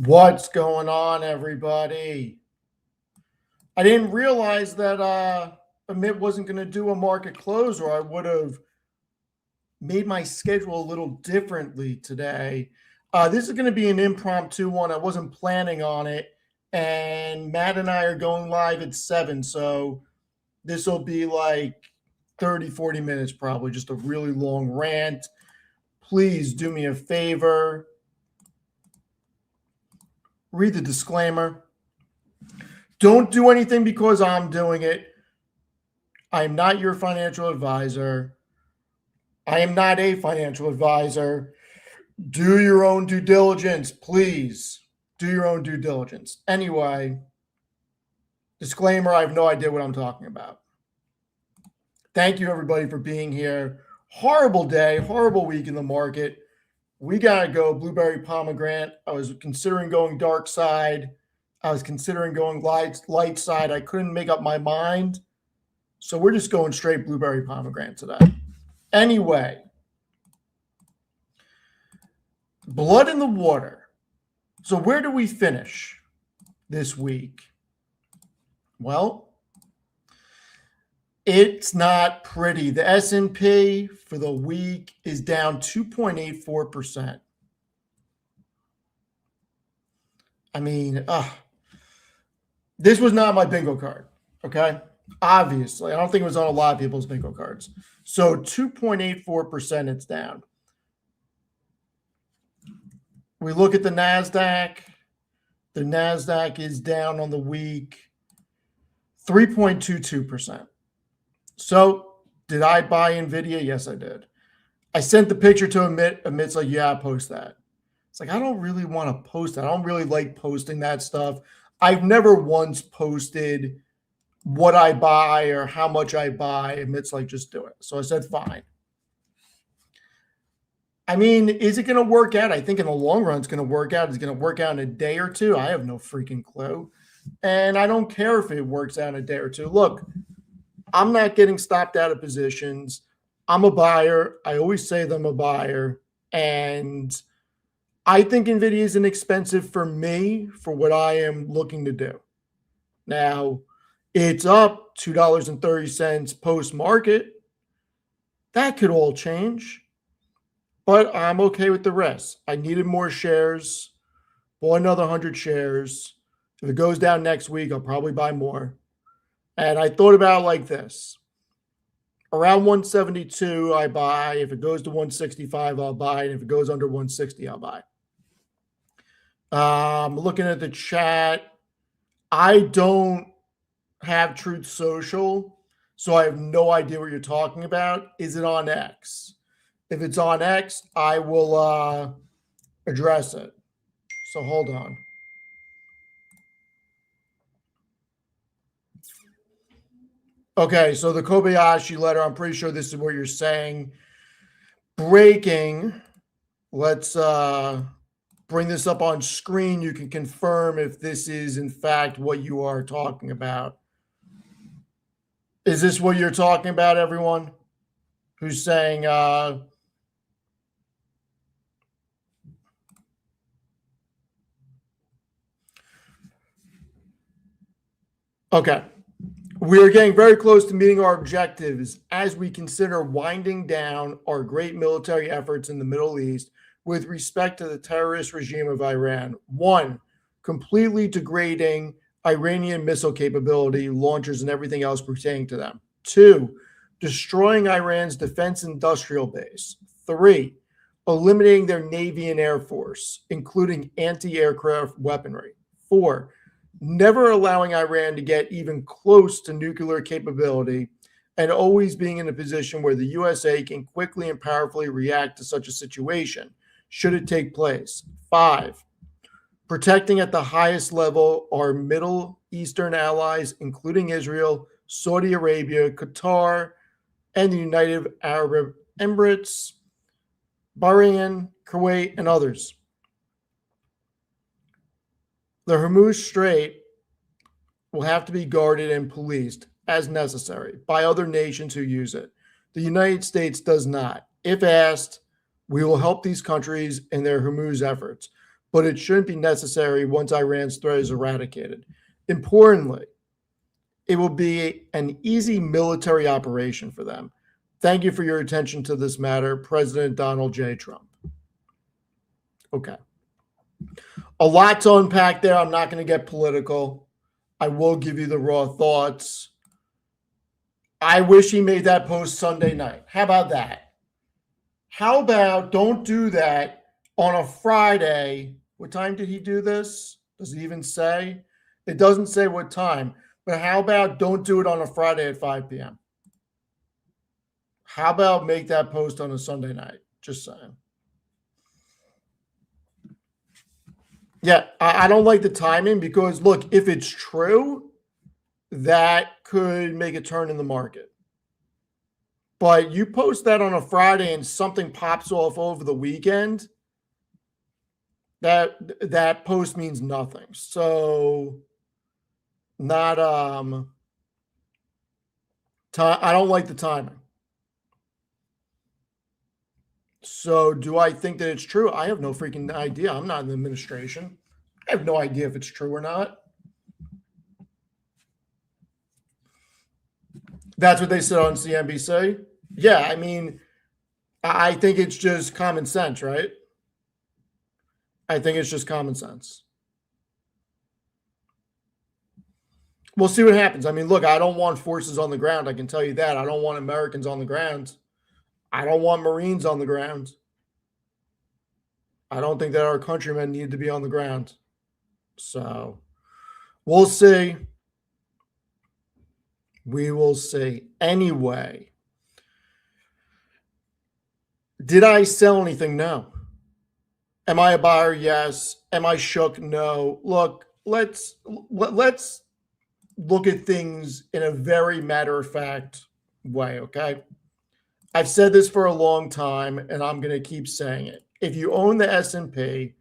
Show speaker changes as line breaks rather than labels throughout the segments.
What's going on, everybody? I didn't realize that Amit wasn't going to do a market close, or I would have made my schedule a little differently today. This is going to be an impromptu one. I wasn't planning on it. And Matt and I are going live at 7. So this will be like 30, 40 minutes, probably just a really long rant. Please do me a favor. Read the disclaimer. Don't do anything because I'm doing it. I am not your financial advisor. I am not a financial advisor. Do your own due diligence, please. Do your own due diligence. Anyway, disclaimer, I have no idea what I'm talking about. Thank you, everybody, for being here. Horrible day, horrible week in the market. We got to go blueberry pomegranate. I was considering going dark side. I was considering going light side. I couldn't make up my mind. So we're just going straight blueberry pomegranate today. Anyway, blood in the water. So where do we finish this week? Well, it's not pretty. The S&P for the week is down 2.84%. I mean, this was not my bingo card, okay? Obviously, I don't think it was on a lot of people's bingo cards. So 2.84% it's down. We look at the NASDAQ. The NASDAQ is down on the week 3.22%. So did I buy Nvidia? Yes, I did. I sent the picture to Amit. Amit's like, yeah, post that. It's like, I don't really want to post that. I don't really like posting that stuff. I've never once posted what I buy or how much I buy. Amit's like, just do it. So I said, fine. I mean, is it going to work out? I think in the long run, it's going to work out. It's going to work out in a day or two. I have no freaking clue. And I don't care if it works out in a day or two. Look, I'm not getting stopped out of positions. I'm a buyer. I always say that I'm a buyer. And I think NVIDIA is inexpensive for me for what I am looking to do. Now, it's up $2.30 post-market. That could all change. But I'm okay with the rest. I needed more shares. Bought another 100 shares. If it goes down next week, I'll probably buy more. And I thought about it like this. Around 172, I buy. If it goes to 165, I'll buy. And if it goes under 160, I'll buy. Looking at the chat, I don't have Truth Social, so I have no idea what you're talking about. Is it on X? If it's on X, I will address it. So hold on. Okay, so the Kobayashi letter, I'm pretty sure this is what you're saying. Breaking. Let's bring this up on screen. You can confirm if this is, in fact, what you are talking about. Is this what you're talking about, everyone? Who's saying... Okay. We are getting very close to meeting our objectives as we consider winding down our great military efforts in the Middle East with respect to the terrorist regime of Iran. 1, completely degrading Iranian missile capability, launchers, and everything else pertaining to them. 2, destroying Iran's defense industrial base. 3, eliminating their Navy and Air Force, including anti-aircraft weaponry. 4, never allowing Iran to get even close to nuclear capability and always being in a position where the USA can quickly and powerfully react to such a situation, should it take place. 5, protecting at the highest level our Middle Eastern allies, including Israel, Saudi Arabia, Qatar, and the United Arab Emirates, Bahrain, Kuwait, and others. The Hormuz Strait will have to be guarded and policed as necessary by other nations who use it. The United States does not. If asked, we will help these countries in their Hormuz efforts. but it shouldn't be necessary once Iran's threat is eradicated. Importantly, it will be an easy military operation for them. Thank you for your attention to this matter, President Donald J. Trump. Okay. A lot to unpack there. I'm not going to get political. I will give you the raw thoughts. I wish he made that post Sunday night. How about that? How about don't do that on a Friday? What time did he do this? Does it even say? It doesn't say what time. But how about don't do it on a Friday at 5 p.m.? How about make that post on a Sunday night? Just saying. Yeah, I don't like the timing because, look, if it's true, that could make a turn in the market. But you post that on a Friday and something pops off over the weekend, that post means nothing. So not I don't like the timing. So do I think that it's true? I have no freaking idea. I'm not in the administration. I have no idea if it's true or not. That's what they said on CNBC. Yeah, I mean, I think it's just common sense, right? I think it's just common sense. We'll see what happens. I mean, look, I don't want forces on the ground. I can tell you that. I don't want Americans on the ground. I don't want Marines on the ground. I don't think that our countrymen need to be on the ground. So we'll see. We will see. Anyway, did I sell anything? No. Am I a buyer? Yes. Am I shook? No. Look, let's look at things in a very matter-of-fact way, okay? I've said this for a long time, and I'm going to keep saying it. If you own the S&P,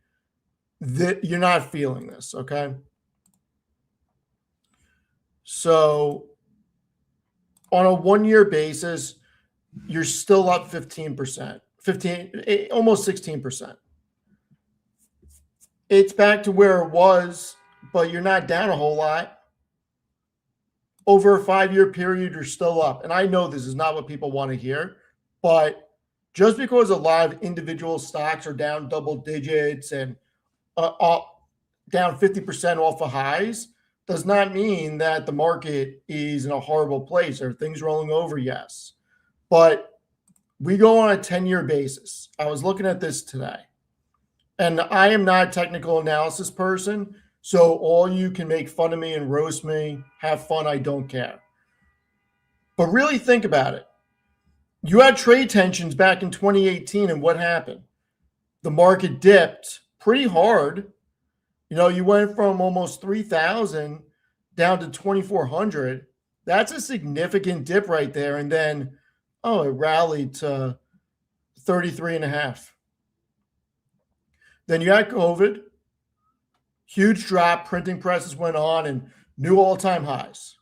you're not feeling this, okay? So on a one-year basis, you're still up 15%, almost 16%. It's back to where it was, but you're not down a whole lot. Over a 5-year period, you're still up. And I know this is not what people want to hear, but just because a lot of individual stocks are down double digits and down 50% off of highs does not mean that the market is in a horrible place. Are things rolling over? Yes. But we go on a 10-year basis. I was looking at this today, and I am not a technical analysis person. So all you can make fun of me and roast me, have fun, I don't care. But really think about it. You had trade tensions back in 2018, and what happened? The market dipped pretty hard. You know, you went from almost 3,000 down to 2,400. That's a significant dip right there. And then, it rallied to 33.5. Then you had COVID. Huge drop, printing presses went on, and new all-time highs.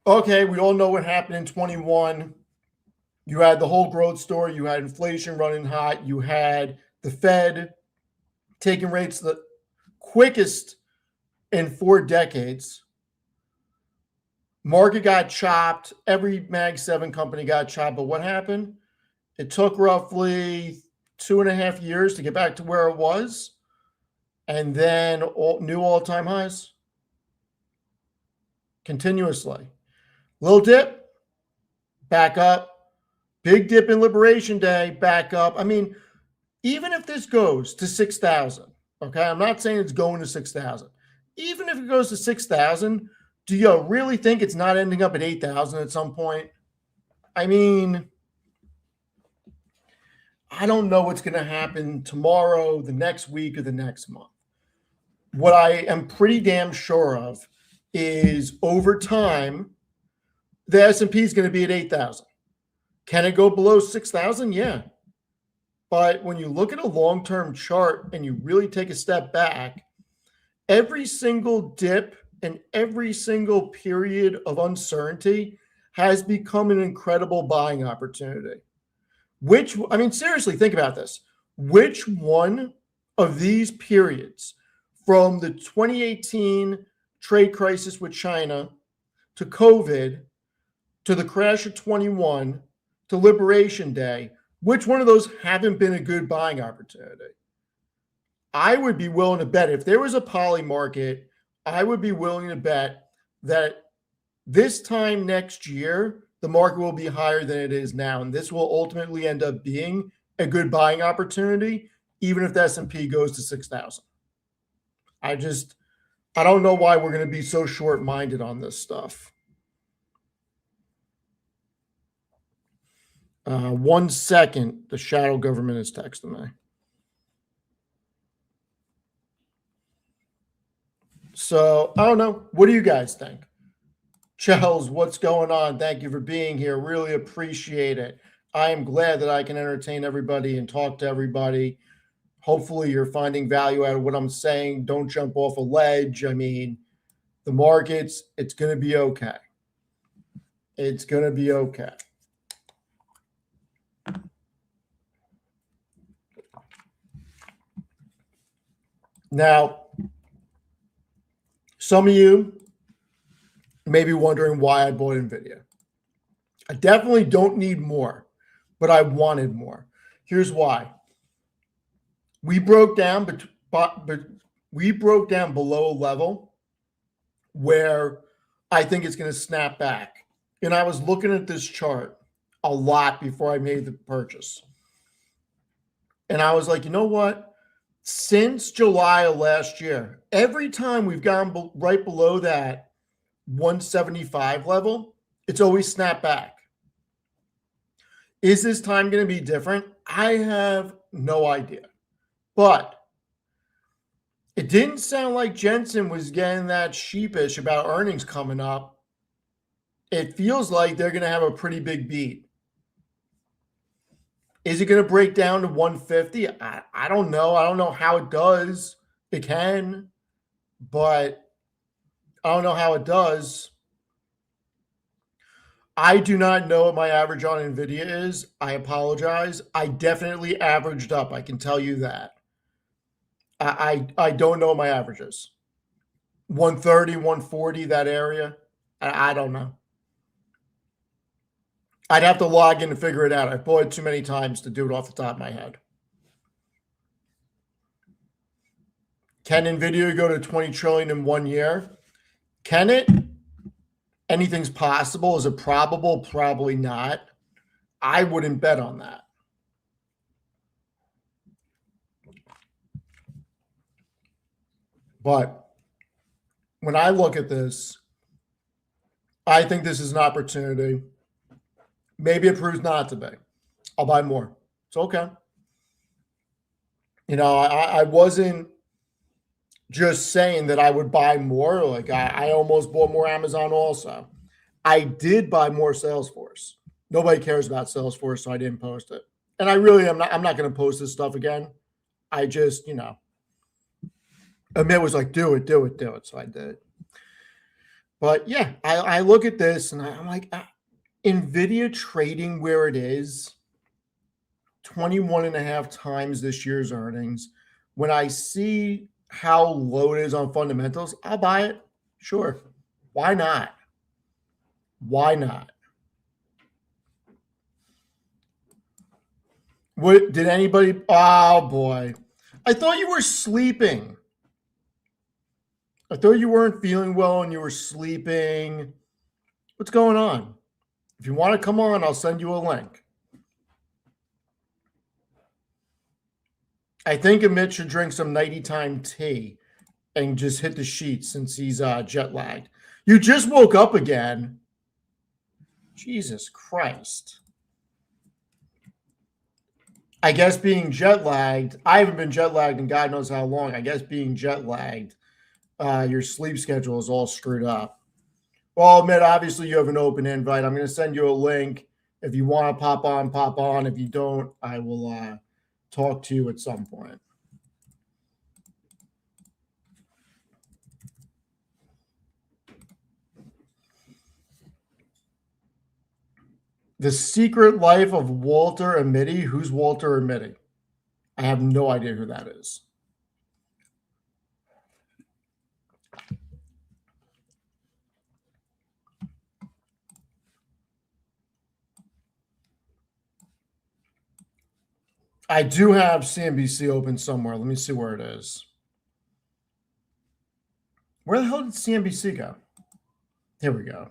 Okay, we all know what happened in 21. You had the whole growth story. You had inflation running hot. You had the Fed taking rates the quickest in 4 decades. Market got chopped. Every Mag 7 company got chopped. But what happened? It took roughly 2.5 years to get back to where it was. And then new all-time highs continuously. Little dip, back up. Big dip in Liberation Day, back up. I mean, even if this goes to 6,000, okay, I'm not saying it's going to 6,000. Even if it goes to 6,000, do you really think it's not ending up at 8,000 at some point? I mean, I don't know what's going to happen tomorrow, the next week, or the next month. What I am pretty damn sure of is over time, the S&P is going to be at 8,000. Can it go below 6,000? Yeah. But when you look at a long-term chart and you really take a step back, every single dip and every single period of uncertainty has become an incredible buying opportunity. Seriously, think about this. Which one of these periods, from the 2018 trade crisis with China to COVID to the crash of 21 to Liberation Day, which one of those haven't been a good buying opportunity? I would be willing to bet if there was a poly market, I would be willing to bet that this time next year, the market will be higher than it is now. And this will ultimately end up being a good buying opportunity, even if the S&P goes to 6,000. I don't know why we're going to be so short-minded on this stuff. 1 second, the shadow government is texting me. So I don't know. What do you guys think? Chels, what's going on? Thank you for being here. Really appreciate it. I am glad that I can entertain everybody and talk to everybody. Hopefully you're finding value out of what I'm saying. Don't jump off a ledge. I mean, the markets, it's going to be okay. It's going to be okay. Now, some of you may be wondering why I bought Nvidia. I definitely don't need more, but I wanted more. Here's why. We broke down, but we broke down below a level where I think it's going to snap back. And I was looking at this chart a lot before I made the purchase. And I was like, you know what? Since July of last year, every time we've gone right below that 175 level, it's always snapped back. Is this time going to be different? I have no idea. But it didn't sound like Jensen was getting that sheepish about earnings coming up. It feels like they're going to have a pretty big beat. Is it going to break down to 150? I don't know. I don't know how it does. It can, but I don't know how it does. I do not know what my average on NVIDIA is. I apologize. I definitely averaged up. I can tell you that. I don't know what my average is. 130, 140, that area. I don't know. I'd have to log in and figure it out. I've bought it too many times to do it off the top of my head. Can NVIDIA go to 20 trillion in 1 year? Can it? Anything's possible. Is it probable? Probably not. I wouldn't bet on that. But when I look at this, I think this is an opportunity. Maybe it proves not to be. I'll buy more. It's okay. You know, I wasn't just saying that I would buy more. Like I almost bought more Amazon also. I did buy more Salesforce. Nobody cares about Salesforce, so I didn't post it. And I'm not going to post this stuff again. I just, you know, Amit was like, do it. So I did. But yeah, I look at this and I'm like, NVIDIA trading where it is, 21 and a half times this year's earnings. When I see how low it is on fundamentals, I'll buy it. Sure. Why not? Why not? What did anybody? Oh boy. I thought you were sleeping. I thought you weren't feeling well and you were sleeping. What's going on? If you want to come on, I'll send you a link. I think Amit should drink some nighty time tea and just hit the sheets since he's jet lagged. You just woke up again. Jesus Christ. I guess being jet lagged, I haven't been jet lagged in God knows how long. I guess being jet lagged, your sleep schedule is all screwed up. Well, Amit, obviously you have an open invite. I'm going to send you a link. If you want to pop on, pop on. If you don't, I will talk to you at some point. The Secret Life of Walter Amity. Who's Walter Amity? I have no idea who that is. I do have CNBC open somewhere. Let me see where it is. Where the hell did CNBC go? Here we go.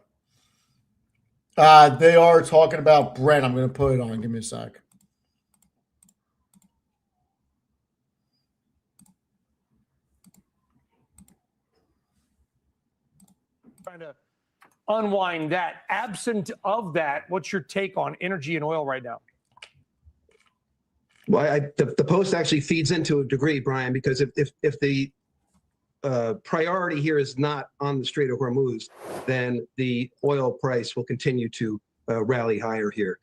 They are talking about Brent. I'm going to put it on. Give me a sec.
Trying to unwind that. Absent of that, what's your take on energy and oil right now?
Well, the Post actually feeds into a degree, Brian, because if the priority here is not on the Strait of Hormuz, then the oil price will continue to rally higher here.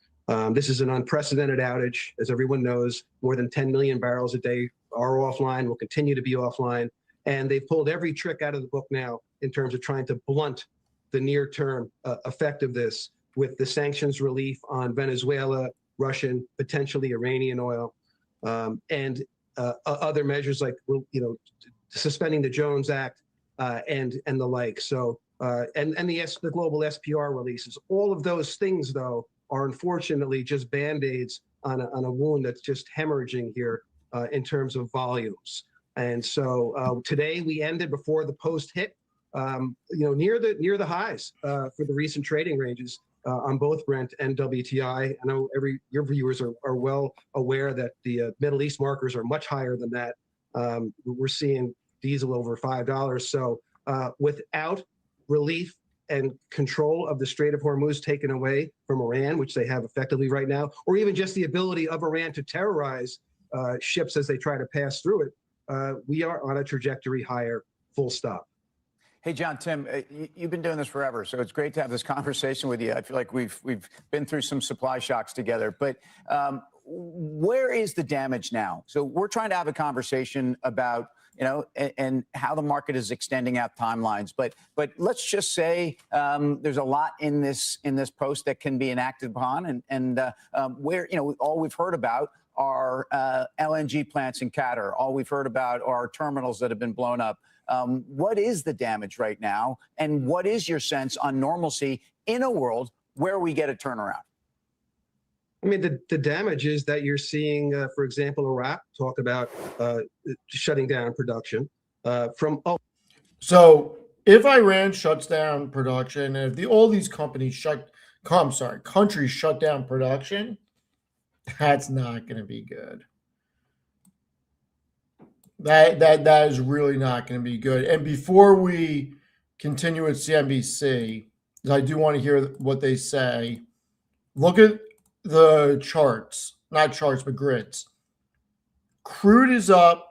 This is an unprecedented outage. As everyone knows, more than 10 million barrels a day are offline, will continue to be offline. And they've pulled every trick out of the book now in terms of trying to blunt the near-term effect of this with the sanctions relief on Venezuela, Russian, potentially Iranian oil, and other measures like, suspending the Jones Act and the like. So and the global SPR releases. All of those things, though, are unfortunately just Band-Aids on a wound that's just hemorrhaging here in terms of volumes. And so today we ended before the Post hit, near the highs for the recent trading ranges on both Brent and WTI. I know your viewers are well aware that the Middle East markers are much higher than that. We're seeing diesel over $5. So without relief and control of the Strait of Hormuz taken away from Iran, which they have effectively right now, or even just the ability of Iran to terrorize ships as they try to pass through it, we are on a trajectory higher, full stop.
Hey, John, Tim, you've been doing this forever, so it's great to have this conversation with you. I feel like we've been through some supply shocks together, but where is the damage now? So we're trying to have a conversation about, and how the market is extending out timelines. But let's just say there's a lot in this Post that can be enacted upon, and where all we've heard about are LNG plants in Qatar. All we've heard about are terminals that have been blown up. What is the damage right now, and what is your sense on normalcy in a world where we get a turnaround?
I mean, the damage is that you're seeing, for example, Iraq talk about shutting down production from.
So if Iran shuts down production, and if all these countries shut down production, that's not going to be good. That is really not going to be good. And before we continue with CNBC, I do want to hear what they say. Look at the charts, not charts, but grids. Crude is up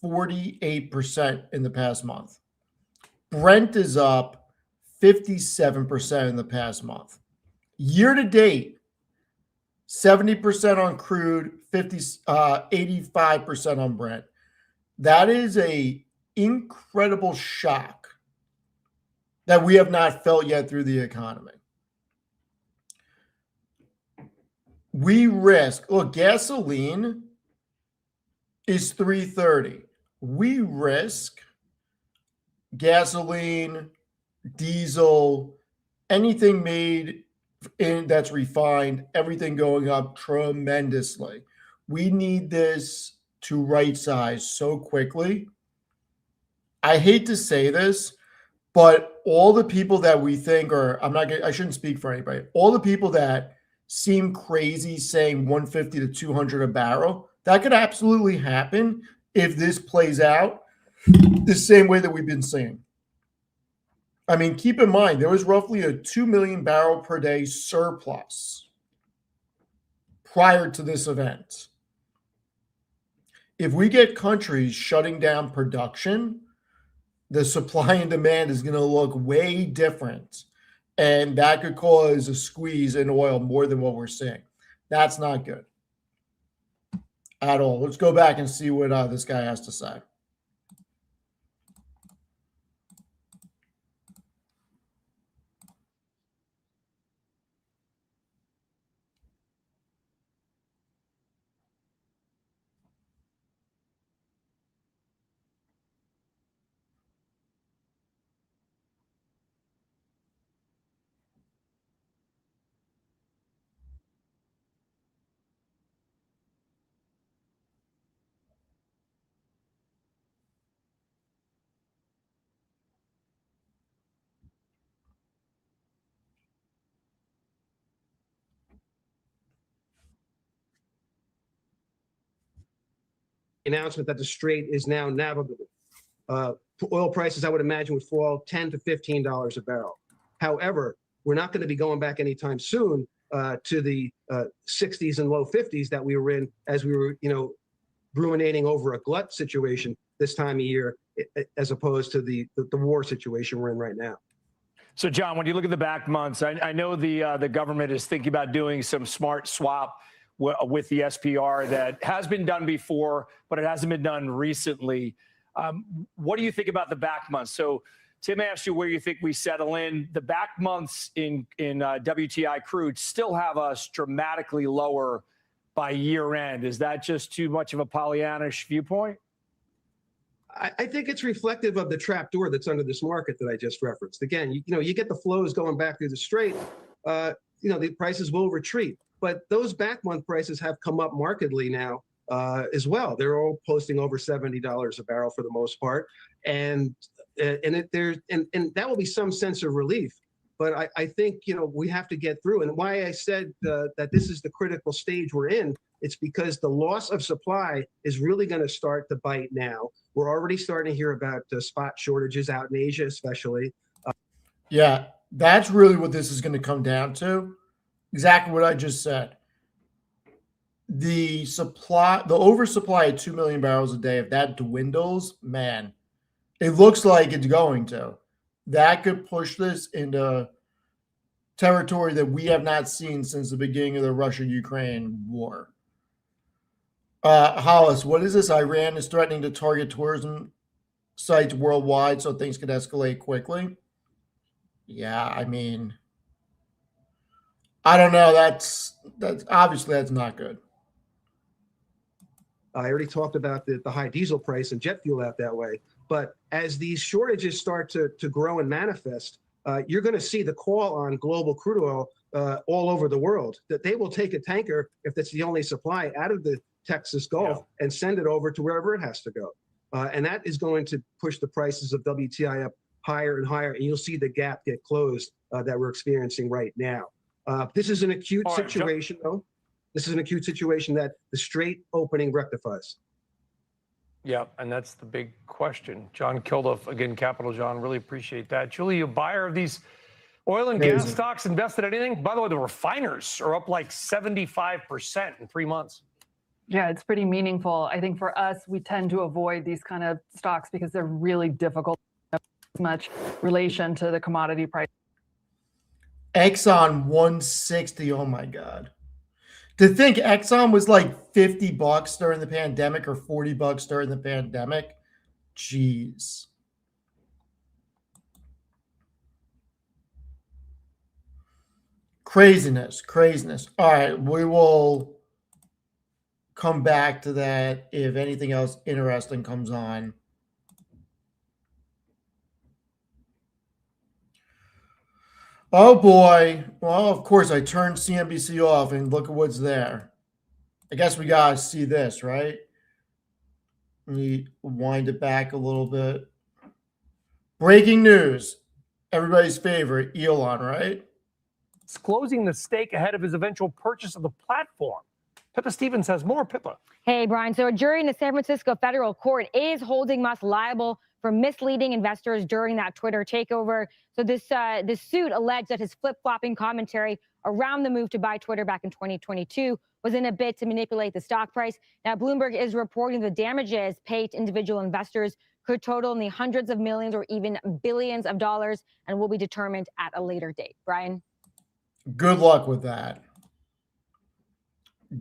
48% in the past month. Brent is up 57% in the past month. Year to date, 70% on crude, 85% on Brent. That is an incredible shock that we have not felt yet through the economy. We risk, look, gasoline is $3.30. We risk gasoline, diesel, anything made that's refined, everything going up tremendously. We need this to right size so quickly. I hate to say this, but all the people that we think I shouldn't speak for anybody. All the people that seem crazy saying 150 to 200 a barrel, that could absolutely happen if this plays out the same way that we've been seeing. I mean, keep in mind, there was roughly a 2 million barrel per day surplus prior to this event. If we get countries shutting down production, the supply and demand is going to look way different. And that could cause a squeeze in oil more than what we're seeing. That's not good at all. Let's go back and see what this guy has to say.
announcement that the strait is now navigable. Oil prices, I would imagine, would fall $10 to $15 a barrel. However, we're not going to be going back anytime soon to the 60s and low 50s that we were in as we were, ruminating over a glut situation this time of year, as opposed to the war situation we're in right now.
So, John, when you look at the back months, I know the government is thinking about doing some smart swap with the SPR that has been done before, but it hasn't been done recently. What do you think about the back months? So, Tim asked you where you think we settle in. The back months in WTI crude still have us dramatically lower by year end. Is that just too much of a Pollyannish viewpoint?
I think it's reflective of the trapdoor that's under this market that I just referenced. Again, you get the flows going back through the strait, the prices will retreat. But those back month prices have come up markedly now as well. They're all posting over $70 a barrel for the most part. And that will be some sense of relief. But I think, we have to get through. And why I said that this is the critical stage we're in, it's because the loss of supply is really going to start to bite now. We're already starting to hear about spot shortages out in Asia, especially.
Yeah, that's really what this is going to come down to. Exactly what I just said. The oversupply of 2 million barrels a day, if that dwindles, man, it looks like it's going to. That could push this into territory that we have not seen since the beginning of the Russia-Ukraine war. Hollis, what is this? Iran is threatening to target tourism sites worldwide so things could escalate quickly. Yeah, I mean, I don't know. That's obviously that's not good.
I already talked about the high diesel price and jet fuel out that way. But as these shortages start to grow and manifest, you're going to see the call on global crude oil all over the world, that they will take a tanker, if that's the only supply, out of the Texas Gulf and send it over to wherever it has to go. And that is going to push the prices of WTI up higher and higher. And you'll see the gap get closed that we're experiencing right now. This is an acute situation, though. This is an acute situation that the strait opening rectifies.
Yeah, and that's the big question. John Kilduff, again, Capital John, really appreciate that. Julie, you a buyer of these oil and gas stocks, invested anything? By the way, the refiners are up like 75% in 3 months.
Yeah, it's pretty meaningful. I think for us, we tend to avoid these kind of stocks because they're really difficult to have much relation to the commodity price.
Exxon 160. Oh my God. To think Exxon was like $50 during the pandemic or $40 during the pandemic. Jeez. Craziness. All right. We will come back to that if anything else interesting comes on. Oh boy. Well, of course, I turned CNBC off and look at what's there. I guess we got to see this, right? Let me wind it back a little bit. Breaking news. Everybody's favorite, Elon, right?
It's closing the stake ahead of his eventual purchase of the platform. Pippa Stevens has more. Pippa.
Hey, Brian. So a jury in the San Francisco federal court is holding Musk liable for misleading investors during that Twitter takeover. So this suit alleged that his flip-flopping commentary around the move to buy Twitter back in 2022 was in a bid to manipulate the stock price. Now, Bloomberg is reporting the damages paid to individual investors could total in the hundreds of millions or even billions of dollars and will be determined at a later date. Brian?
Good luck with that.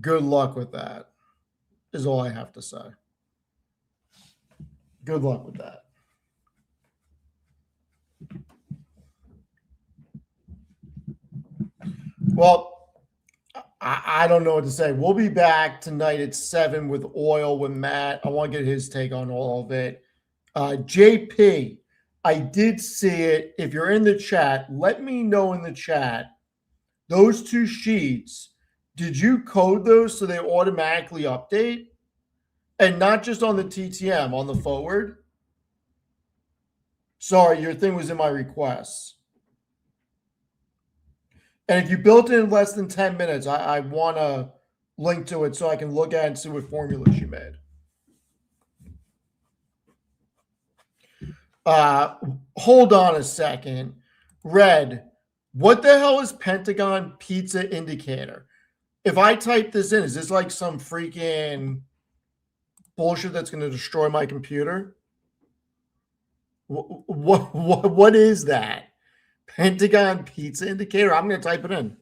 Good luck with that is all I have to say. Good luck with that. Well, I don't know what to say. We'll be back tonight at 7 with oil with Matt. I want to get his take on all of it. JP, I did see it. If you're in the chat, let me know in the chat. Those two sheets, did you code those so they automatically update? And not just on the TTM, on the forward? Sorry, your thing was in my requests. And if you built it in less than 10 minutes, I want to link to it so I can look at it and see what formulas you made. Uh, hold on a second. Red, what the hell is Pentagon pizza indicator? If I type this in, is this like some freaking bullshit that's going to destroy my computer? What is that? Pentagon pizza indicator? I'm going to type it in.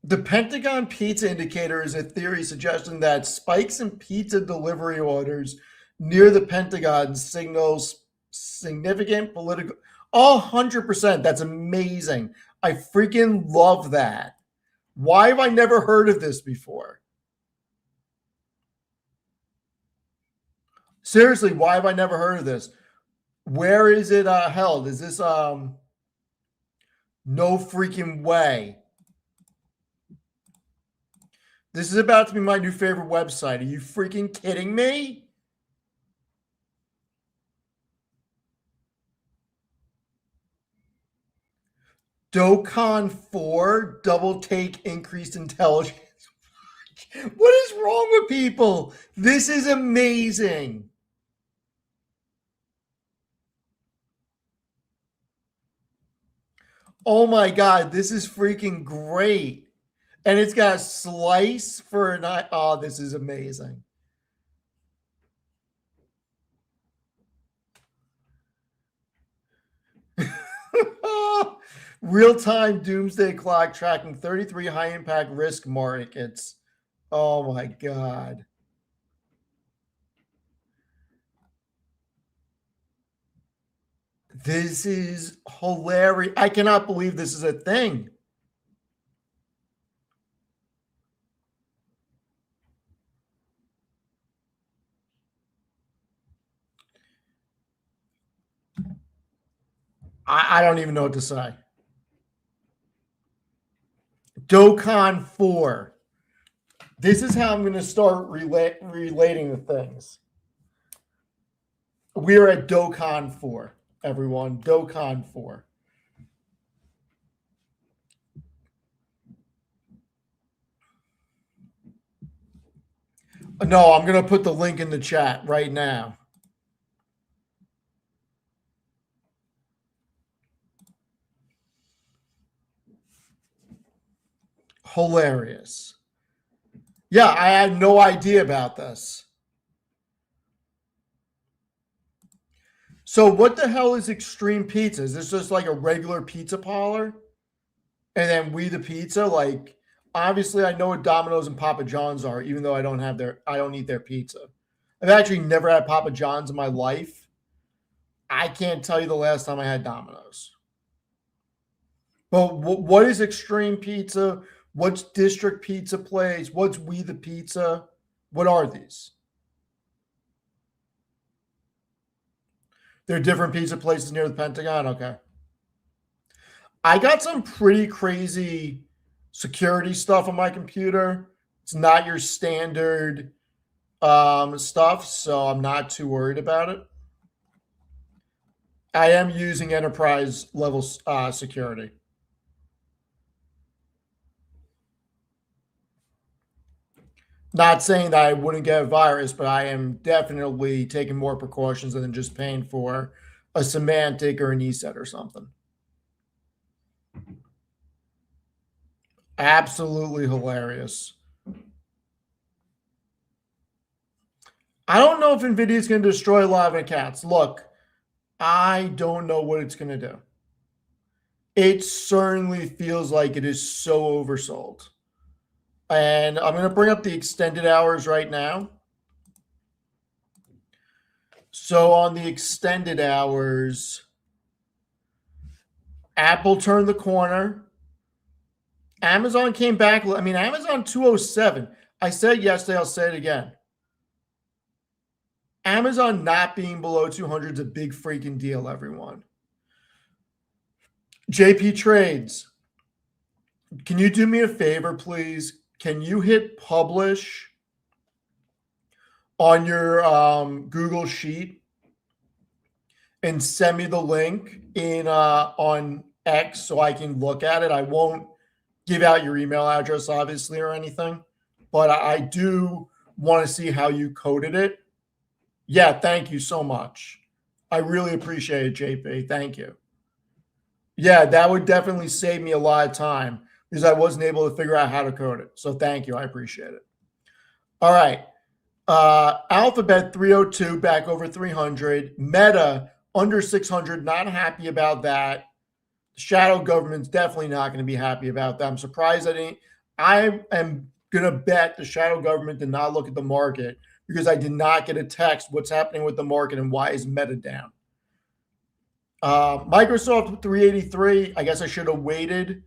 The Pentagon pizza indicator is a theory suggesting that spikes in pizza delivery orders near the Pentagon signals significant political. 100%. That's amazing. I freaking love that. Why have I never heard of this before? Seriously, why have I never heard of this? Where is it held? Is this no freaking way? This is about to be my new favorite website. Are you freaking kidding me? DOCON 4, double take increased intelligence. What is wrong with people? This is amazing. Oh my God, this is freaking great. And it's got a slice for an eye. Oh, this is amazing. Real-time doomsday clock tracking 33 high-impact risk markets. Oh my God. This is hilarious. I cannot believe this is a thing. I don't even know what to say. DOCON 4. This is how I'm going to start relating the things. We're at DOCON 4, everyone. DOCON 4. No, I'm going to put the link in the chat right now. Hilarious. Yeah, I had no idea about this. So what the hell is Extreme Pizza? Is this just like a regular pizza parlor? And then We the Pizza? Like, obviously I know what Domino's and Papa John's are, even though I don't eat their pizza. I've actually never had Papa John's in my life. I can't tell you the last time I had Domino's. But what is Extreme Pizza? What's District Pizza Place? What's We the Pizza? What are these? They're different pizza places near the Pentagon? Okay. I got some pretty crazy security stuff on my computer. It's not your standard stuff, so I'm not too worried about it. I am using enterprise level security. Not saying that I wouldn't get a virus, but I am definitely taking more precautions than just paying for a Symantec or an ESET or something. Absolutely hilarious. I don't know if NVIDIA is going to destroy live accounts. Look, I don't know what it's going to do. It certainly feels like it is so oversold. And I'm going to bring up the extended hours right now. So on the extended hours, Apple turned the corner. Amazon came back. I mean, Amazon 207. I said yesterday, I'll say it again. Amazon not being below 200 is a big freaking deal, everyone. JP Trades, can you do me a favor, please? Can you hit publish on your Google Sheet and send me the link in on X so I can look at it? I won't give out your email address, obviously, or anything. but I do want to see how you coded it. Yeah, thank you so much. I really appreciate it, JP. Thank you. Yeah, that would definitely save me a lot of time because I wasn't able to figure out how to code it. So thank you. I appreciate it. All right. Alphabet 302 back over 300. Meta under 600. Not happy about that. Shadow government's definitely not going to be happy about that. I'm surprised I am going to bet the shadow government did not look at the market because I did not get a text what's happening with the market and why is Meta down. Microsoft 383. I guess I should have waited.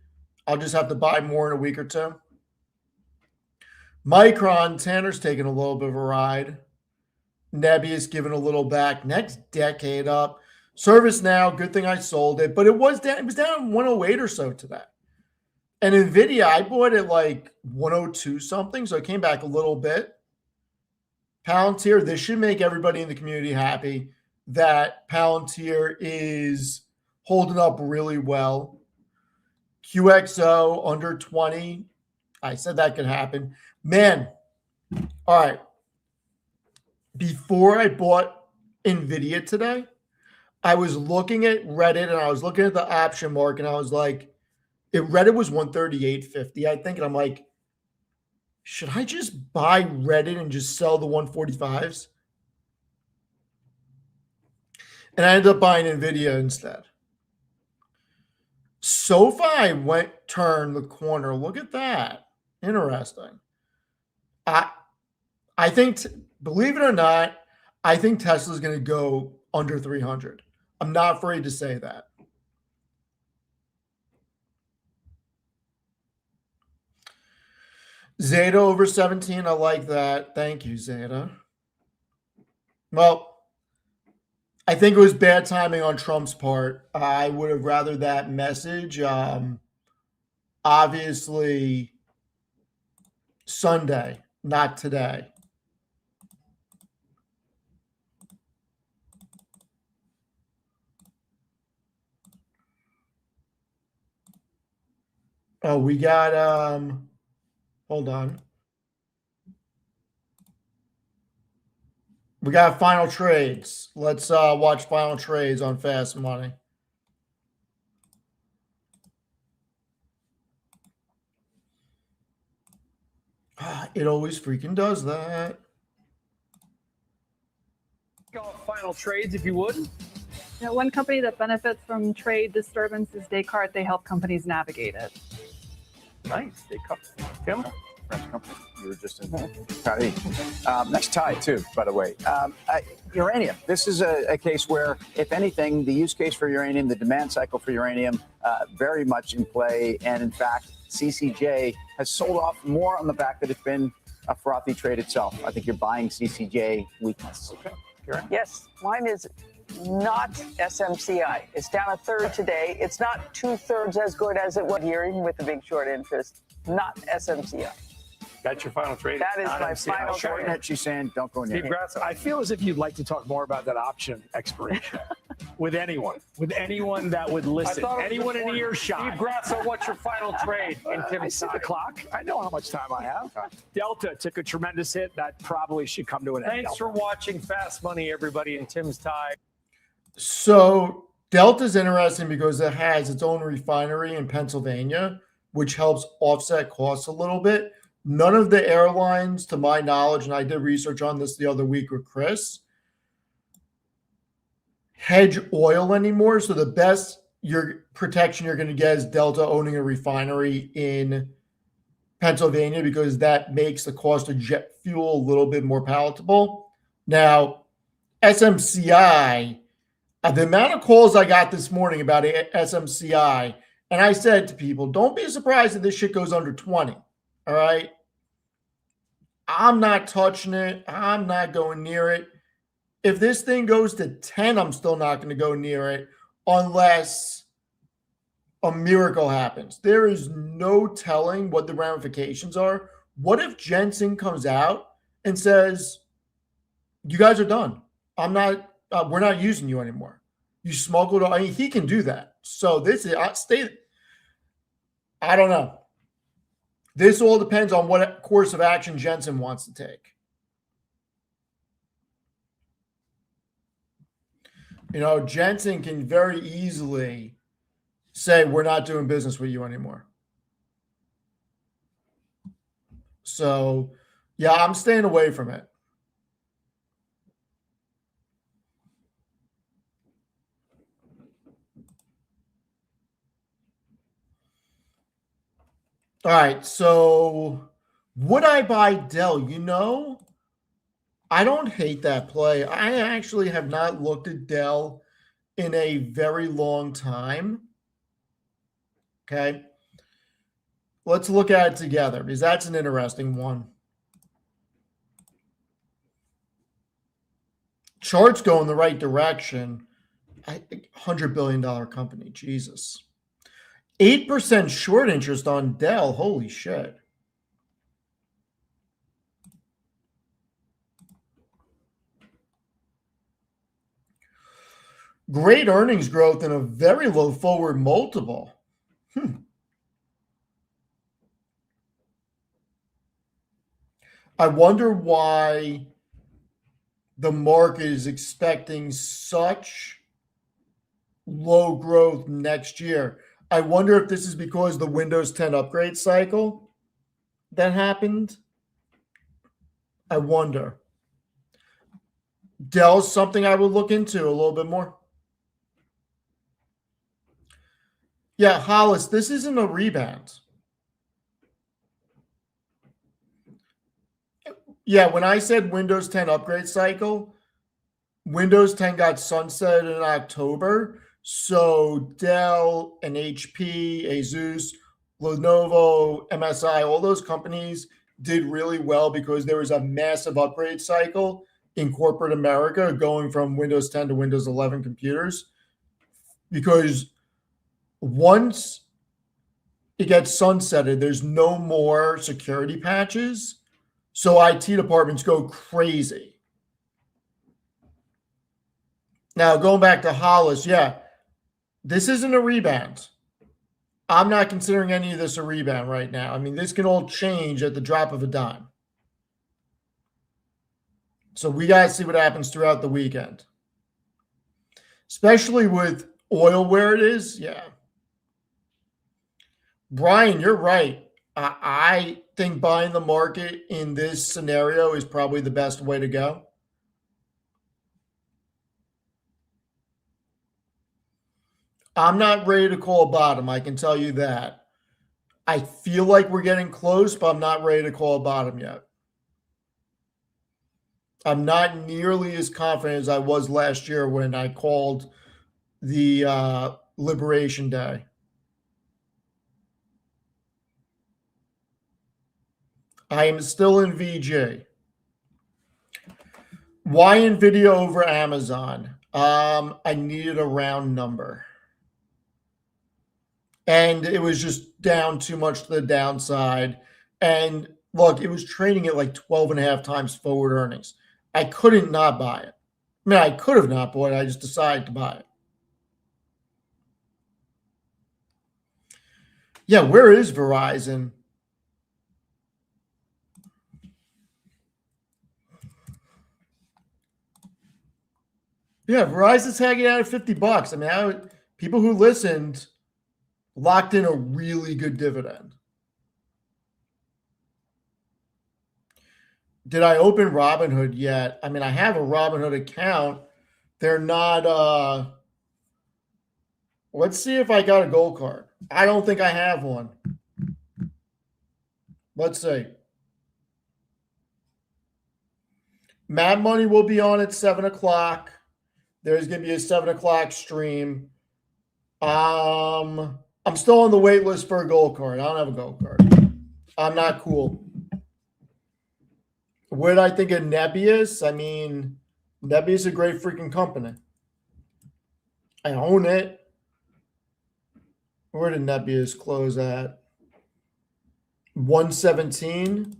I'll just have to buy more in a week or two. Micron, Tanner's taking a little bit of a ride. Nebius giving a little back. Next decade up. ServiceNow, good thing I sold it, but it was down. It was down 108 or so to that. And Nvidia, I bought it like 102 something, so it came back a little bit. Palantir, this should make everybody in the community happy that Palantir is holding up really well. QXO under 20. I said that could happen. Man, all right. Before I bought Nvidia today, I was looking at Reddit and I was looking at the option market and I was like, Reddit was 138.50, I think. And I'm like, should I just buy Reddit and just sell the 145s? And I ended up buying Nvidia instead. SoFi turned the corner. Look at that. Interesting. I think, believe it or not, I think Tesla's going to go under 300. I'm not afraid to say that. Zeta over 17. I like that. Thank you, Zeta. Well, I think it was bad timing on Trump's part. I would have rather that message. Obviously, Sunday, not today. Oh, we got hold on. We got final trades. Let's watch final trades on Fast Money. It always freaking does that.
Final trades, if you would.
You know, one company that benefits from trade disturbance is Descartes. They help companies navigate it.
Nice. Tim?
French company. You were just in Paris. Nice tie, too, by the way. Uranium. This is a case where, if anything, the use case for uranium, the demand cycle for uranium, very much in play. And in fact, CCJ has sold off more on the back that it's been a frothy trade itself. I think you're buying CCJ weakness.
Okay. Karen?
Yes, mine is not SMCI. It's down a third today. It's not 2/3 as good as it was here, even with the big short interest. Not SMCI.
That's your final trade.
That is my final
Shorting
trade.
it, she's saying, don't go near
Steve
it.
Gratz, I feel as if you'd like to talk more about that option expiration with anyone that would listen, anyone in earshot.
Steve Gratz, what's your final trade in
I
Tim's
see the
side?
clock. I know how much time I have. Delta took a tremendous hit. That probably should come to an end.
Thanks for watching Fast Money, everybody, in Tim's tie.
So Delta's interesting because it has its own refinery in Pennsylvania, which helps offset costs a little bit. None of the airlines, to my knowledge, and I did research on this the other week with Chris, hedge oil anymore. So the best protection you're going to get is Delta owning a refinery in Pennsylvania because that makes the cost of jet fuel a little bit more palatable. Now, SMCI, the amount of calls I got this morning about SMCI, and I said to people, don't be surprised if this shit goes under 20. All right. I'm not touching it. I'm not going near it. If this thing goes to 10, I'm still not going to go near it unless a miracle happens. There is no telling what the ramifications are. What if Jensen comes out and says, you guys are done. We're not using you anymore. You smuggled. I mean, he can do that. So this is I don't know. This all depends on what course of action Jensen wants to take. You know, Jensen can very easily say, we're not doing business with you anymore. So, yeah, I'm staying away from it. All right, so would I buy Dell? You know, I don't hate that play. I actually have not looked at Dell in a very long time. Okay. Let's look at it together because that's an interesting one. Charts go in the right direction. $100 billion company. Jesus. 8% short interest on Dell. Holy shit. Great earnings growth and a very low forward multiple. I wonder why the market is expecting such low growth next year. I wonder if this is because the Windows 10 upgrade cycle that happened. I wonder. Dell's something I would look into a little bit more. Yeah, Hollis, this isn't a rebound. Yeah, when I said Windows 10 upgrade cycle, Windows 10 got sunsetted in October. So Dell and HP, Asus, Lenovo, MSI, all those companies did really well because there was a massive upgrade cycle in corporate America going from Windows 10 to Windows 11 computers. Because once it gets sunsetted, there's no more security patches. So IT departments go crazy. Now, going back to Hollis, yeah, this isn't a rebound. I'm not considering any of this a rebound right now. I mean, this can all change at the drop of a dime. So we got to see what happens throughout the weekend. Especially with oil where it is. Yeah. Brian, you're right. I think buying the market in this scenario is probably the best way to go. I'm not ready to call a bottom. I can tell you that. I feel like we're getting close, but I'm not ready to call a bottom yet. I'm not nearly as confident as I was last year when I called the Liberation Day. I am still in VJ. Why Nvidia over Amazon? I needed a round number. And it was just down too much to the downside. And look, it was trading at like 12.5 times forward earnings. I couldn't not buy it. I mean, I could have not bought it. I just decided to buy it. Yeah, where is Verizon? Yeah, Verizon's hanging out at $50. I mean, people who listened locked in a really good dividend. Did I open Robinhood yet? I mean, I have a Robinhood account. They're not, let's see if I got a gold card. I don't think I have one. Let's see. Mad Money will be on at 7 o'clock. There's going to be a 7 o'clock stream. I'm still on the wait list for a gold card. I don't have a gold card. I'm not cool. What I think of Nebius? I mean, Nebius is a great freaking company. I own it. Where did Nebius close at? 117.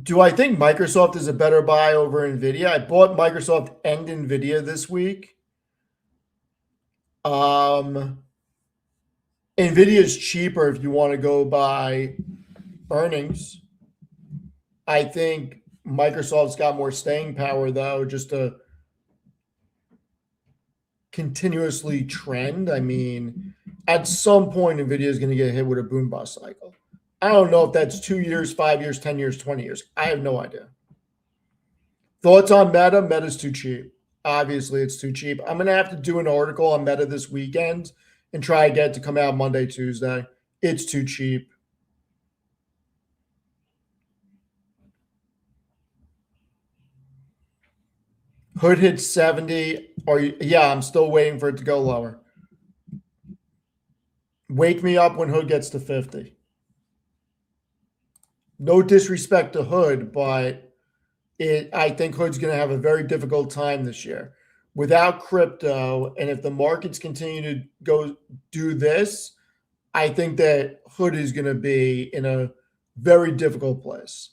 Do I think Microsoft is a better buy over Nvidia? I bought Microsoft and Nvidia this week. Nvidia is cheaper if you want to go by earnings. I think Microsoft's got more staying power, though, just to continuously trend. I mean, at some point, Nvidia is going to get hit with a boom bust cycle. I don't know if that's 2 years, 5 years, 10 years, 20 years. I have no idea. Thoughts on Meta? Meta's too cheap. Obviously, it's too cheap. I'm going to have to do an article on Meta this weekend and try to get it to come out Monday, Tuesday. It's too cheap. Hood hits 70. Yeah, I'm still waiting for it to go lower. Wake me up when Hood gets to 50. No disrespect to Hood, but I think Hood's going to have a very difficult time this year. Without crypto, and if the markets continue to go do this, I think that Hood is going to be in a very difficult place.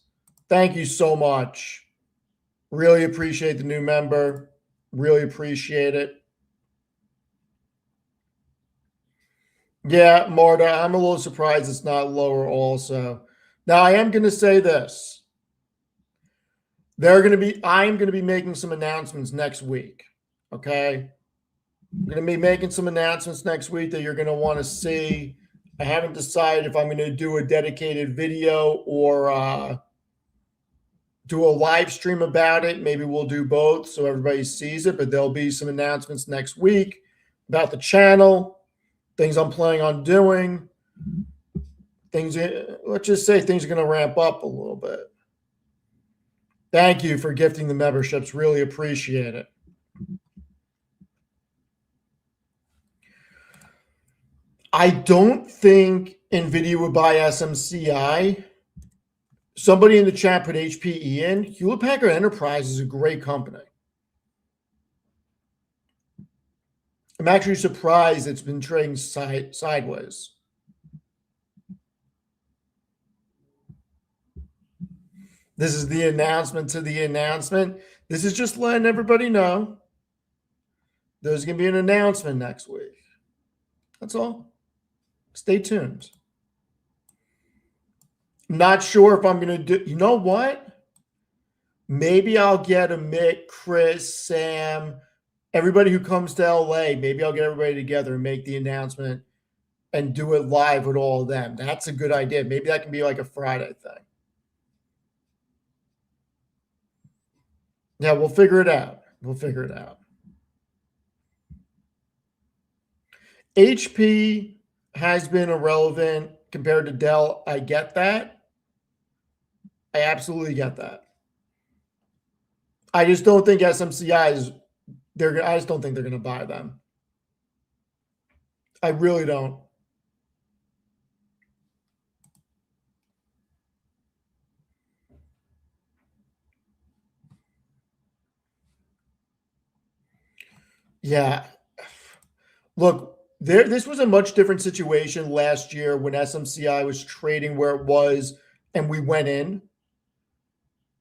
Thank you so much. Really appreciate the new member. Really appreciate it. Yeah, Marta, I'm a little surprised it's not lower also. Now, I am going to say this. I am going to be making some announcements next week. Okay? I'm going to be making some announcements next week that you're going to want to see. I haven't decided if I'm going to do a dedicated video or do a live stream about it. Maybe we'll do both so everybody sees it, but there'll be some announcements next week about the channel, things I'm planning on doing, let's just say things are going to ramp up a little bit. Thank you for gifting the memberships. Really appreciate it. I don't think NVIDIA would buy SMCI. Somebody in the chat put HPE in. Hewlett Packard Enterprise is a great company. I'm actually surprised it's been trading sideways. This is the announcement to the announcement. This is just letting everybody know there's going to be an announcement next week. That's all. Stay tuned. I'm not sure if I'm going to do, you know what? Maybe I'll get Amit, Chris, Sam, everybody who comes to LA. Maybe I'll get everybody together and make the announcement and do it live with all of them. That's a good idea. Maybe that can be like a Friday thing. Yeah, we'll figure it out. We'll figure it out. HP has been irrelevant compared to Dell. I get that. I absolutely get that. I just don't think SMCI is I just don't think they're going to buy them. I really don't. Yeah. Look, this was a much different situation last year when SMCI was trading where it was and we went in.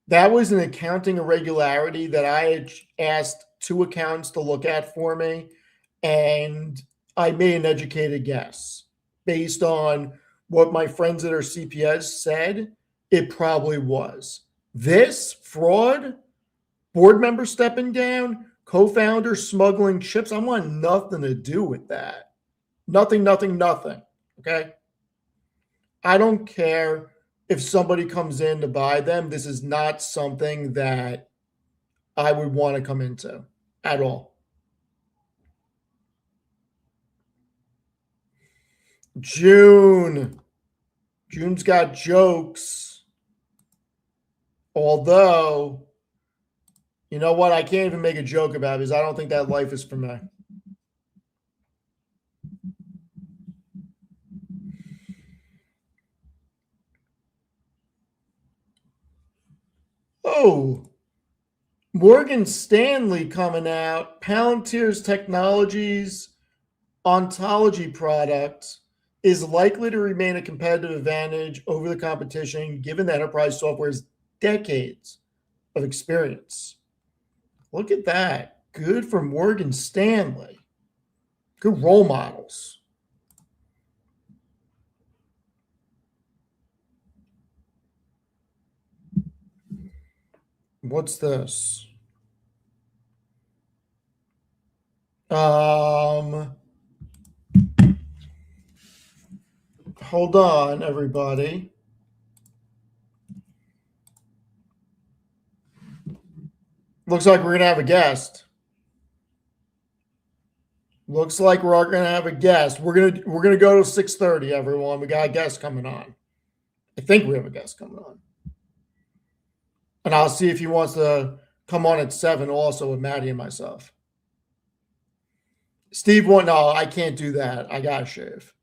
That was an accounting irregularity that I had asked 2 accountants to look at for me, and I made an educated guess based on what my friends that are CPAs said. It probably was. This fraud, board member stepping down, co-founder smuggling chips, I want nothing to do with that. Nothing, nothing, nothing. Okay? I don't care if somebody comes in to buy them. This is not something that I would want to come into at all. June's got jokes. Although, you know what? I can't even make a joke about it because I don't think that life is for me. Oh, Morgan Stanley coming out. Palantir's Technologies ontology product is likely to remain a competitive advantage over the competition, given that enterprise software has decades of experience. Look at that. Good for Morgan Stanley. Good role models. What's this? Hold on, everybody. Looks like we're gonna have a guest. Looks like we're gonna have a guest. We're gonna go to 6:30, everyone. We got a guest coming on. I think we have a guest coming on. And I'll see if he wants to come on at 7 also with Maddie and myself. Steve won't. No, I can't do that. I gotta shave.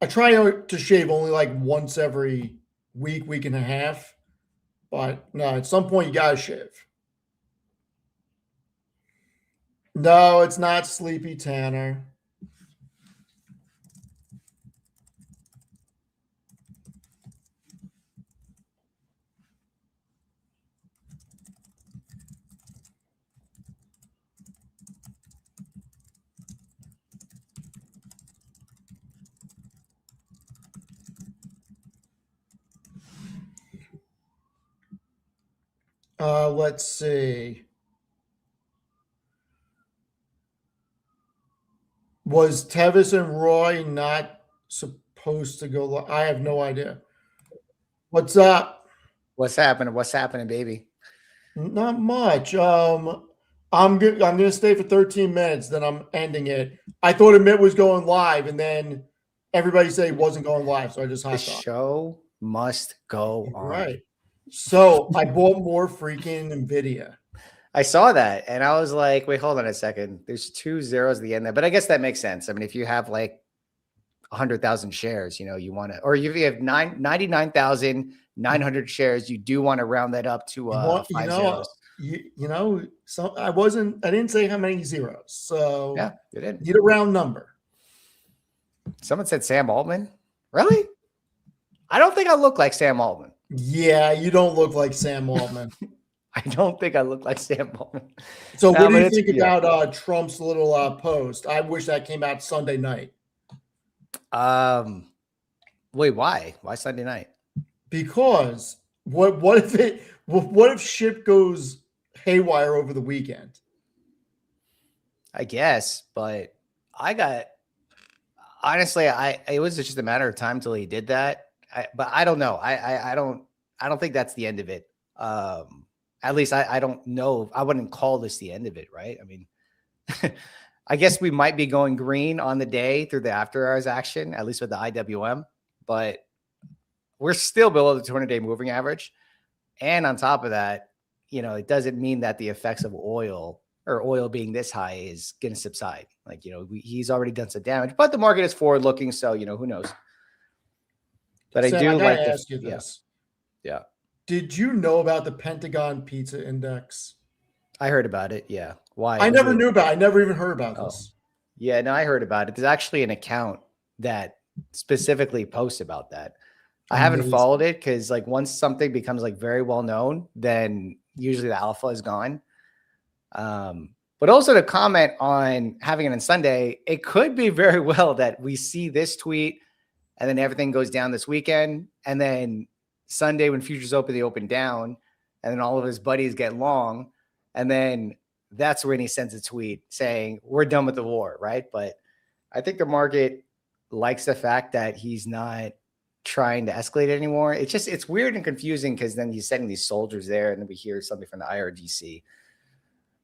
I try to shave only like once every week and a half. But no, at some point you gotta shave. No, it's not Sleepy Tanner. Let's see. Was Tevis and Roy not supposed to go? I have no idea. What's up?
What's happening? What's happening, baby?
Not much. I'm good. I'm gonna stay for 13 minutes. Then I'm ending it. I thought Amit was going live, and then everybody said he wasn't going live, so I just
The
hopped on.
show must go on.
Right. So I bought more freaking Nvidia.
I saw that and I was like, wait, hold on a second. There's 2 zeros at the end there, but I guess that makes sense. I mean, if you have like 100,000 shares, you want to, or if you have 99,900 shares, you do want to round that up to 5 zeros.
So I didn't say how many zeros. So
Yeah, you did.
need a round number.
Someone said Sam Altman. Really? I don't think I look like Sam Altman.
Yeah, you don't look like Sam Altman.
I don't think I look like Sam Altman.
So
No,
what do
but
you
it's
think
beautiful.
about Trump's little post? I wish that came out Sunday night.
Wait, why? Why Sunday night?
Because what if shit goes haywire over the weekend?
I guess, but honestly, it was just a matter of time till he did that. But I don't know. I don't think that's the end of it. At least I don't know. I wouldn't call this the end of it, right? I mean, I guess we might be going green on the day through the after hours action, at least with the IWM, but we're still below the 200-day moving average. And on top of that, it doesn't mean that the effects of oil being this high is going to subside. Like, he's already done some damage, but the market is forward looking. So, who knows? But
Sam,
I do
gotta
like
ask you this.
Yeah.
Did you know about the Pentagon Pizza Index?
I heard about it. Yeah. Why?
I never knew about it. I never even heard about this.
Yeah, no, I heard about it. There's actually an account that specifically posts about that. I haven't
Amazing.
followed it because once something becomes very well known, then usually the alpha is gone. But also to comment on having it on Sunday, it could be very well that we see this tweet and then everything goes down this weekend. And then Sunday when futures open, they open down. And then all of his buddies get long. And then that's when he sends a tweet saying, we're done with the war, right? But I think the market likes the fact that he's not trying to escalate anymore. It's weird and confusing because then he's sending these soldiers there and then we hear something from the IRGC.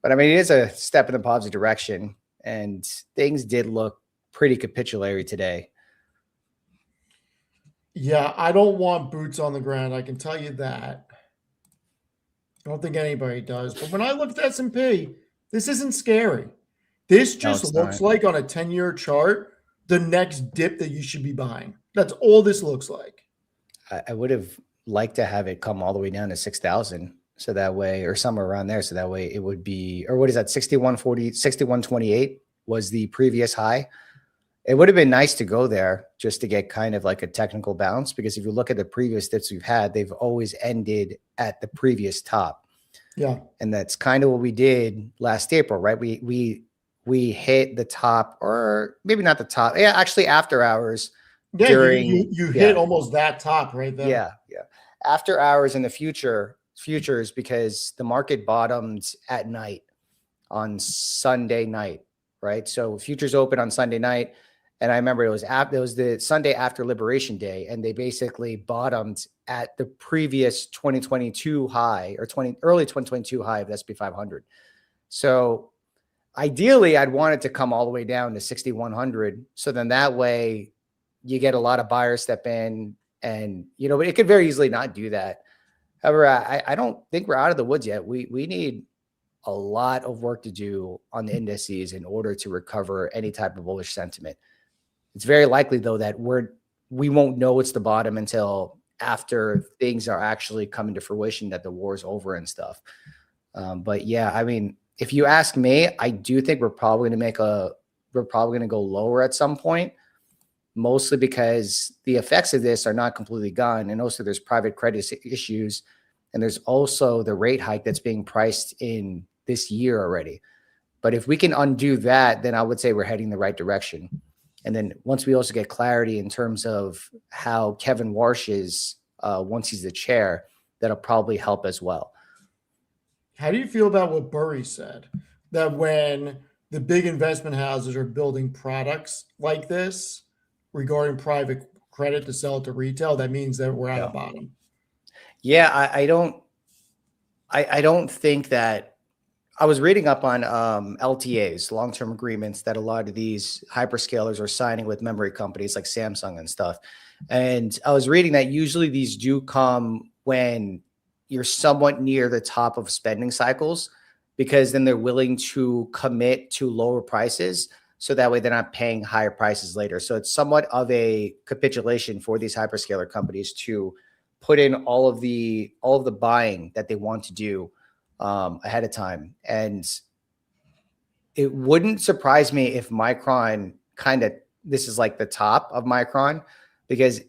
But I mean, it is a step in the positive direction and things did look pretty capitulatory today.
Yeah, I don't want boots on the ground. I can tell you that. I don't think anybody does. But when I look at S&P, this isn't scary. This just looks like on a 10-year chart, the next dip that you should be buying. That's all this looks like.
I would have liked to have it come all the way down to 6,000. So that way, or somewhere around there. So that way it would be, or what is that? 6140, 6128 was the previous high. It would have been nice to go there just to get kind of like a technical bounce, because if you look at the previous dips we've had, they've always ended at the previous top.
Yeah.
And that's kind of what we did last April, right? We we hit the top, or maybe not the top. Yeah, actually after hours.
Yeah,
during
you hit almost that top right there.
Yeah. After hours in the futures, because the market bottomed at night on Sunday night, right? So futures open on Sunday night, and I remember it was the Sunday after Liberation Day, and they basically bottomed at the previous 2022 high, or early 2022 high of the SP 500. So ideally, I'd want it to come all the way down to 6,100. So then that way you get a lot of buyers step in, and, but it could very easily not do that. However, I don't think we're out of the woods yet. We need a lot of work to do on the indices in order to recover any type of bullish sentiment. It's very likely, though, that we won't know it's the bottom until after things are actually coming to fruition, that the war is over and stuff. But yeah, I mean, if you ask me, I do think we're probably going to go lower at some point, mostly because the effects of this are not completely gone. And also there's private credit issues. And there's also the rate hike that's being priced in this year already. But if we can undo that, then I would say we're heading the right direction. And then once we also get clarity in terms of how Kevin Warsh is, once he's the chair, that'll probably help as well.
How do you feel about what Burry said, that when the big investment houses are building products like this regarding private credit to sell it to retail, that means that we're at a bottom?
Yeah, I don't think that. I was reading up on LTAs, long-term agreements, that a lot of these hyperscalers are signing with memory companies like Samsung and stuff. And I was reading that usually these do come when you're somewhat near the top of spending cycles, because then they're willing to commit to lower prices, so that way they're not paying higher prices later. So it's somewhat of a capitulation for these hyperscaler companies to put in all of the buying that they want to do ahead of time. And it wouldn't surprise me if Micron this is like the top of Micron, because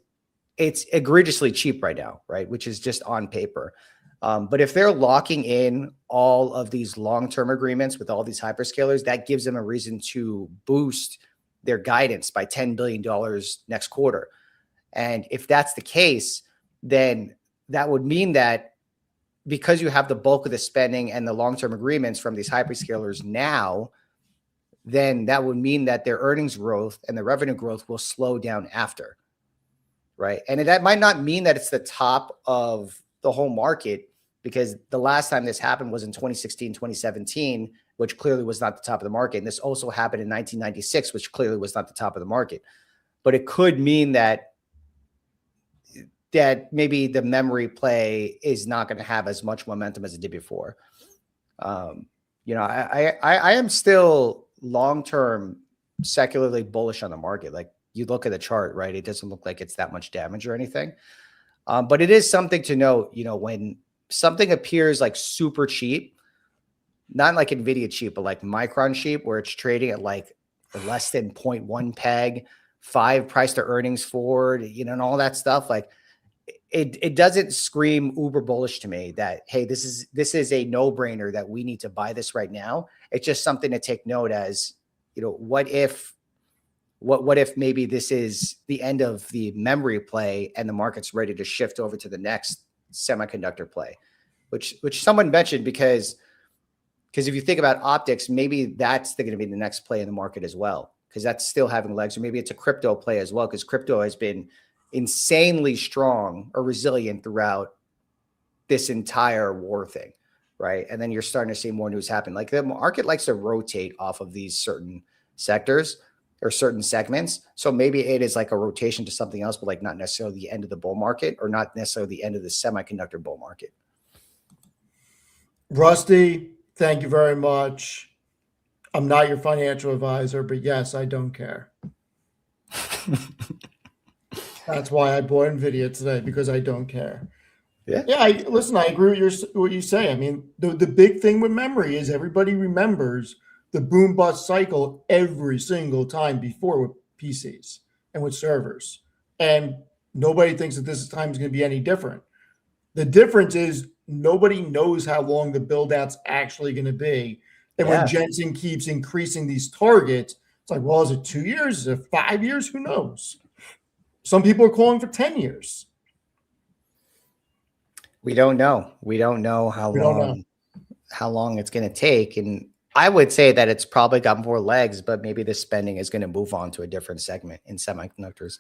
it's egregiously cheap right now, right? Which is just on paper. But if they're locking in all of these long-term agreements with all these hyperscalers, that gives them a reason to boost their guidance by $10 billion next quarter. And if that's the case, then that would mean that because you have the bulk of the spending and the long-term agreements from these hyperscalers now, then that would mean that their earnings growth and the revenue growth will slow down after, right? And that might not mean that it's the top of the whole market, because the last time this happened was in 2016, 2017, which clearly was not the top of the market. And this also happened in 1996, which clearly was not the top of the market. But it could mean that maybe the memory play is not going to have as much momentum as it did before. I am still long-term secularly bullish on the market. Like, you look at the chart, right? It doesn't look like it's that much damage or anything. But it is something to note, when something appears like super cheap, not like Nvidia cheap, but like Micron cheap, where it's trading at like less than 0.1 peg, 5 price to earnings forward, and all that stuff. Like, it doesn't scream uber bullish to me that, hey, this is a no-brainer that we need to buy this right now. It's just something to take note as, what if maybe this is the end of the memory play and the market's ready to shift over to the next semiconductor play, which someone mentioned, because if you think about optics, maybe that's going to be the next play in the market as well, because that's still having legs. Or maybe it's a crypto play as well, because crypto has been insanely strong or resilient throughout this entire war thing, right? And then you're starting to see more news happen. Like, the market likes to rotate off of these certain sectors or certain segments. So maybe it is like a rotation to something else, but like not necessarily the end of the bull market, or not necessarily the end of the semiconductor bull market.
Rusty, thank you very much. I'm not your financial advisor, but yes, I don't care. That's why I bought Nvidia today, because I don't care. Yeah. I agree with what you say. I mean, the big thing with memory is everybody remembers the boom bust cycle every single time before with PCs and with servers. And nobody thinks that this time is going to be any different. The difference is nobody knows how long the build out's actually going to be. And
Yeah.
when Jensen keeps increasing these targets, it's like, well, is it 2 years? Is it 5 years? Who knows? Some people are calling for 10 years.
We don't know. We don't know how
We don't know.
long it's going to take. And I would say that it's probably got more legs, but maybe the spending is going to move on to a different segment in semiconductors.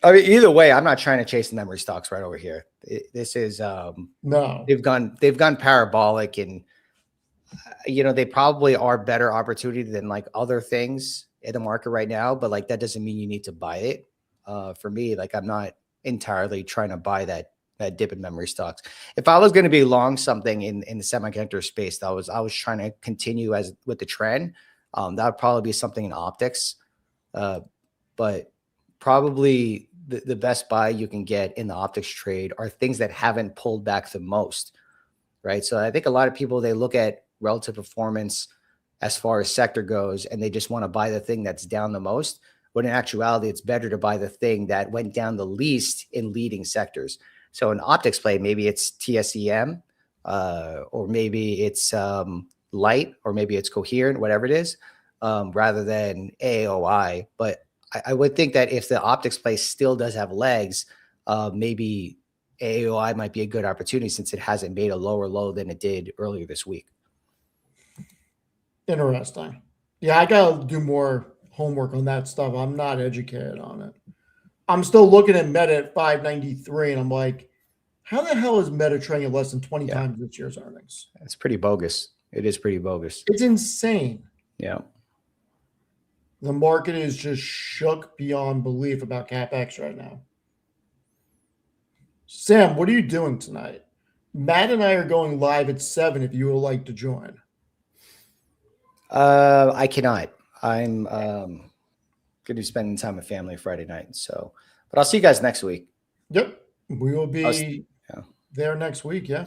I mean, either way, I'm not trying to chase the memory stocks right over here. This is
No.
they've gone parabolic, and they probably are better opportunity than like other things in the market right now. But like that doesn't mean you need to buy it. For me, like I'm not entirely trying to buy that dip in memory stocks. If I was going to be long something in the semiconductor space, I was trying to continue as with the trend. That would probably be something in optics, but probably the best buy you can get in the optics trade are things that haven't pulled back the most, right? So I think a lot of people, they look at relative performance as far as sector goes, and they just want to buy the thing that's down the most. When in actuality, it's better to buy the thing that went down the least in leading sectors. So an optics play, maybe it's TSEM, or maybe it's light, or maybe it's coherent, whatever it is, rather than AOI. But I would think that if the optics play still does have legs, maybe AOI might be a good opportunity since it hasn't made a lower low than it did earlier this week.
Interesting. Yeah, I got to do more homework on that stuff. I'm not educated on it. I'm still looking at Meta at 593, and I'm like, how the hell is Meta trading at less than 20 times this year's earnings?
It's pretty bogus. It is pretty bogus.
It's insane.
Yeah.
The market is just shook beyond belief about CapEx right now. Sam, what are you doing tonight? Matt and I are going live at 7 if you would like to join.
I cannot. I'm going to be spending time with family Friday night. So, but I'll see you guys next week.
Yep. We will be there next week. Yeah.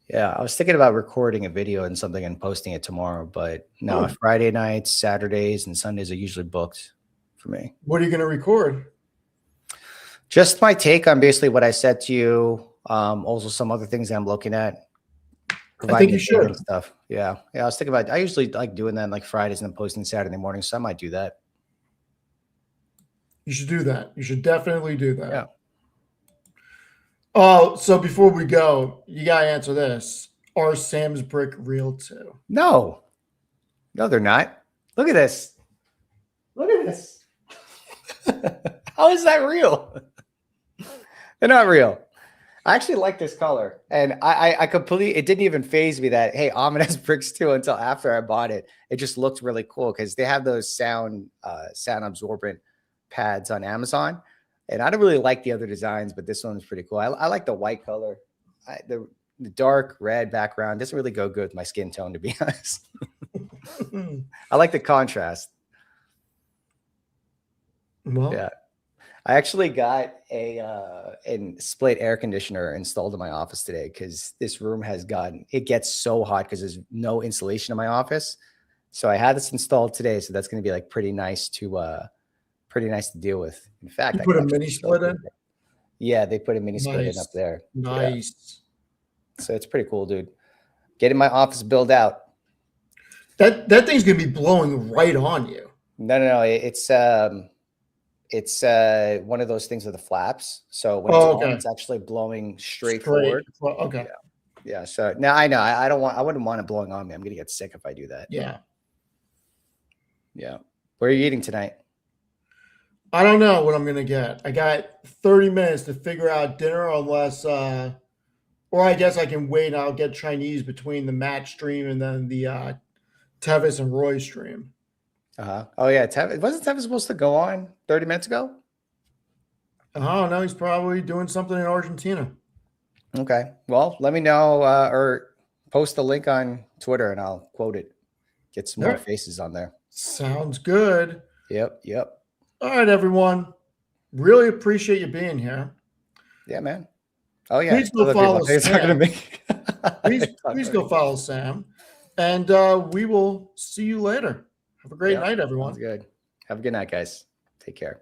Yeah. I was thinking about recording a video and something and posting it tomorrow, but no, Friday nights, Saturdays, and Sundays are usually booked for me.
What are you going to record?
Just my take on basically what I said to you. Also some other things that I'm looking at.
I think you should.
Stuff. Yeah. I was thinking about, I usually like doing that on like Fridays and then posting Saturday morning. So I might do that.
You should do that. You should definitely do that.
Yeah.
Oh, so before we go, you got to answer this. Are Sam's brick real too?
No, they're not. Look at this. Look at this. How is that real? They're not real. I actually like this color, and I completely, it didn't even faze me that, hey, Amit has bricks too, until after I bought it. It just looked really cool because they have those sound absorbent pads on Amazon, and I don't really like the other designs, but this one is pretty cool. I like the white color. The dark red background doesn't really go good with my skin tone, to be honest. I like the contrast.
Well,
yeah. I actually got a split air conditioner installed in my office today because this room it gets so hot because there's no insulation in my office. So I had this installed today. So that's going to be like pretty nice to deal with. In fact,
you put a mini split in?
Yeah, they put a mini split in up there.
Nice.
Yeah. So it's pretty cool, dude. Getting my office built out.
That thing's going to be blowing right on you.
No. It's one of those things with the flaps. So when it's on, it's actually blowing straight forward.
Okay.
Yeah. So now I know I wouldn't want it blowing on me. I'm going to get sick if I do that.
Yeah.
Yeah. What are you eating tonight?
I don't know what I'm going to get. I got 30 minutes to figure out dinner unless, or I guess I can wait and I'll get Chinese between the match stream and then the Tevis and Roy stream.
Oh yeah, wasn't Tevis supposed to go on 30 minutes ago?
Oh no, he's probably doing something in Argentina.
Okay, well, let me know or post the link on Twitter and I'll quote it. Get some more faces on there.
Sounds good.
Yep.
All right, everyone. Really appreciate you being here.
Yeah, man. Oh yeah.
Please go follow Sam. Please go follow Sam, and we will see you later. Have a great night, everyone.
Sounds good. Have a good night, guys. Take care.